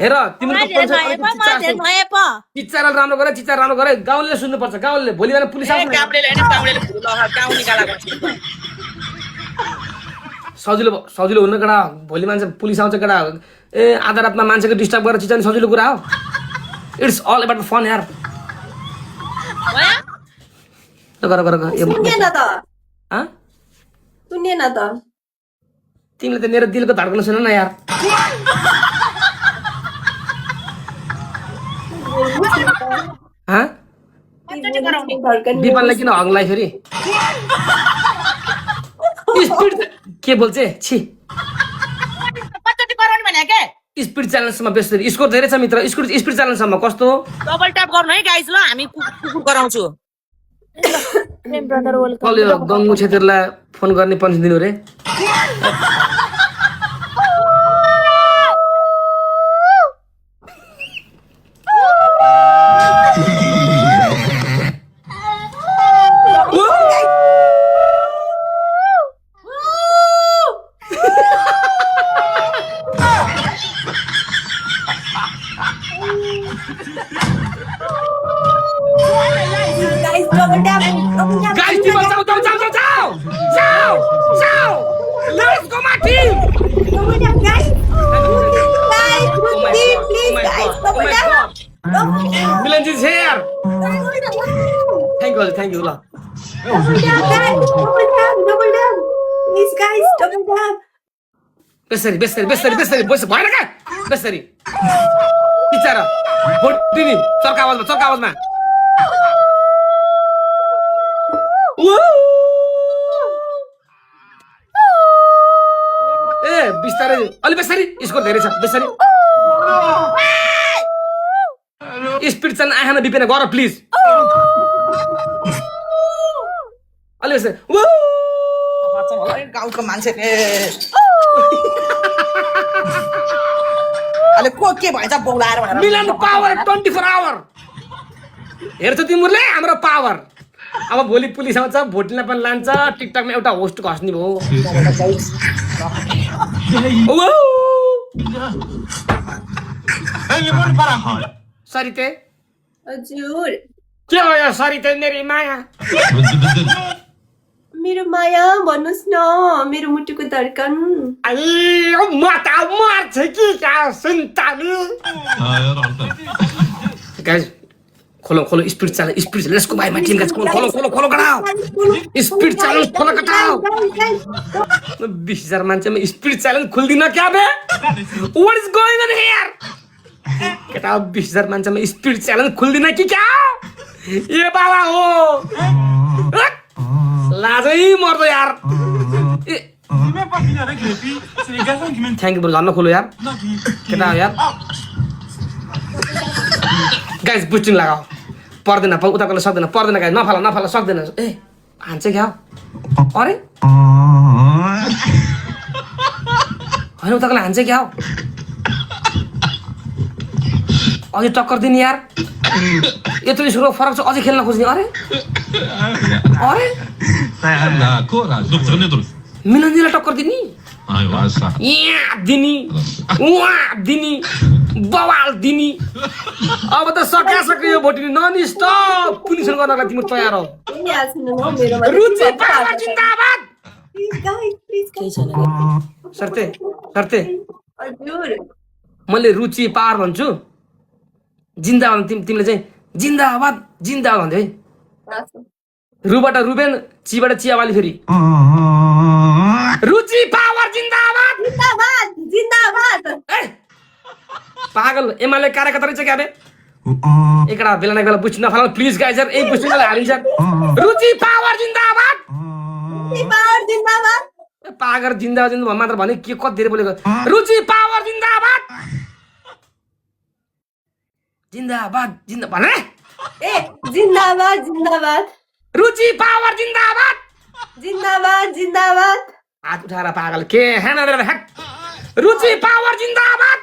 हेर तिम्रो चिच्चार राम्रो गरे चिच्चार राम्रो गरे गाउँले सुन्नुपर्छ गाउँले भोलि बिहान पुलिस आउँछ सजिलो सजिलो हुन्न केटा भोलि मान्छे पुलिस आउँछ केटा ए आधा रातमा मान्छेको डिस्टर्ब गरेर चिचाउने सजिलो कुरा हो इट्स अल अबाउट फन यार गर तिमीले त मेरो दिलको धड्कन सुन न यार दिपाललाई किन हङलाई फेरि स्पिड के बोल्छे छि स्पिड च्यालेन्जसम्म बेच्दै स्कोर धेरै छ मित्र स्पिड च्यालेन्जसम्म कस्तो डबल ट्याप गर्नु है गाइस ल हामी कुकुर गराउँछु गङ्गु छेत्रीलाई फोन गर्ने पन्च दिनु रे Guys, people, ciao! Let's go, my team! Milan is here! Thank you, Allah. Double down! Please, guys, double down! Besari, boys, bhayera ka? Besari. Bichara. Botini, चर्का आवाजमा. ए बिस्तारै अलि बेसरी स्कोर धेरै छ बेसरी स्पिड चल्न आएन बिपेन गर प्लिज अलि बेसरी गाउँको मान्छेले अले को के भन्छ बौलाएर भनेर मिलन पावर 24 आवर हेर्छ तिमीहरुले हाम्रो पावर अब भोलि पुलिस आउँछ भोटलाई पनि लान्छ टिकटकमा एउटा होस्टको हस्नी भयो सरिते हजुर के हो यो सरिते मेरी माया मेरो माया भन्नुस् न मेरो मुटुको धड्कन म त मर्छ कि का सुन्ताली गाइस खोलो speed challenge let's go by my team guys खोलो गराओ स्पिड चैलेंज खोलो गराओ 20000 मान्छेमा स्पिड चैलेंज खुल्दिन क्या बे what is going on here केटा 20000 मान्छेमा स्पिड चैलेंज खुल्दिन कि क्या ए बाबा हो लाजै मर्दो यार थ्यांक यू ब्रो जान्न खोलो यार केटा यार गाइस बुस्टिङ लगाओ पर्दैन उताकोले सक्दैन पर्दैन गाइस नफाला सक्दैन ए हान्छ क्या अरे हैन उताकोले हान्छ क्या अझै टक्कर दिने यार यत्रो स्कोर फरक छ अझै खेल्न खोज्ने अरे मिलनजीलाई टक्कर दिने दिनी बवाल दिनी अब त सक्यो यो भोटिनी नन स्टप पुलिस गर्नलाई तिम्रो तयार हो रुचि पावर जिन्दाबाद सरते हजुर मैले रुचि पावर भन्छु जिन्दाबाद तिमीले चाहिँ जिन्दाबाद भन्दै है रुबाट रुबेन चीबाट चियावाली फेरि रुचि पावर जिन्दाबाद पागल एमाले कार्यकर्ता रहेछ क्या बे एकटा बेला न बेला बुझ्न नफाल प्लिज गाइस यार ए बुझ्नलाई हालिन्छ रुचि पावर जिन्दाबाद पागर जिन्दाबाद मात्र भने के कति धेरै बोलेको रुचि पावर जिन्दाबाद भने ए जिन्दाबाद रुचि पावर जिन्दाबाद हात उठाएर पागल के हैन रुचि पावर जिन्दाबाद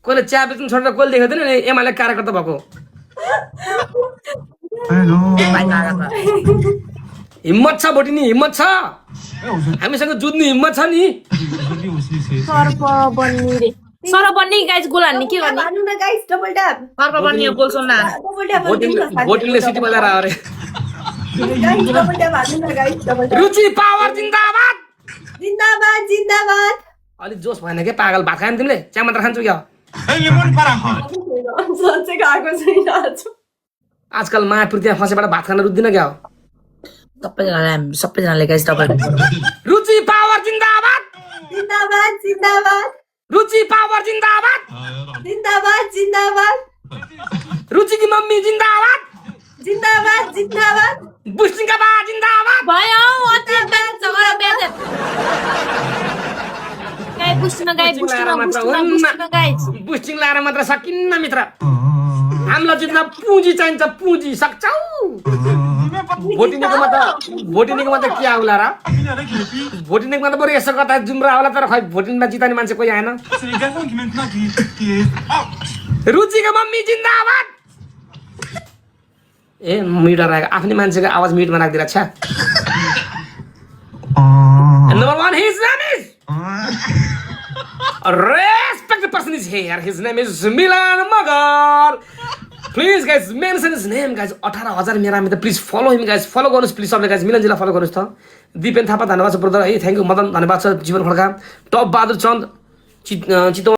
कोले चिया बेच्नु छोडेर कोले देखेको थिएन एमाले कार्यकर्ता भएको हिम्मत छ भोटिनी हिम्मत छ हामीसँग जुझ्ने हिम्मत छ नि सर्प बन्ने रे सर्प बन्ने गाइस गोल हान्ने के गर्ने भानु न गाइस डबल ट्याप सर्प बन्ने यो गोल सुन्न डबल ट्याप भोटिङले सिटी बजाएर आयो अरे गाइस डबल ट्याप हान्नु न गाइस डबल ट्याप रुचि पावर जिन्दाबाद जिन्दाबाद जिन्दाबाद अलि जोस भएन के पागल भात खायो तिमीले चिया मात्र खान्छौ क्या सोचेको आएको छैन आज आजकल मायापुर्तिमा फँसेबाट भात खान रुच्दिन क्या हो सबैजनाले गाइस तपाईँ रुचि पावर जिन्दाबाद जिन्दाबाद जिन्दाबाद रुचि पावर जिन्दाबाद जिन्दाबाद जिन्दाबाद रुचिकी मम्मी जिन्दाबाद जिन्दाबाद जिन्दाबाद बुस्टिङका बा जिन्दाबाद भयो अति ब्याज झगडा ब्याज गाइ बुस्टिन गाइस बुस्टिङ लाएर मात्र सकिन्न मित्र हामीलाई जित्न पुँजी चाहिन्छ पुँजी सक्छौ भोटिनेकोमा त के आउला र भोटिनेकोमा त बरु यसो गर्दा जुम्रा होला तर खै भोटिङमा जिताउने मान्छे कोही आएन रुचिको मम्मी जिन्दाबाद ए म्युट राखेको आफ्नै मान्छेको आवाज म्युटमा राखिदिएर छ number 1 his name is a respected person is here. His name is Milan Magar. Please guys mention his name guys 18,000 मेरा में त please follow him guys follow गर्नुस् प्लिज सबले गाइस मिलन जिल्ला फलो गर्नुस् त दिपेन थापा धन्यवाद छ ब्रदर है थ्यांक यू मदन धन्यवाद छ जीवन खड्का टप बहादुर चन्द चितो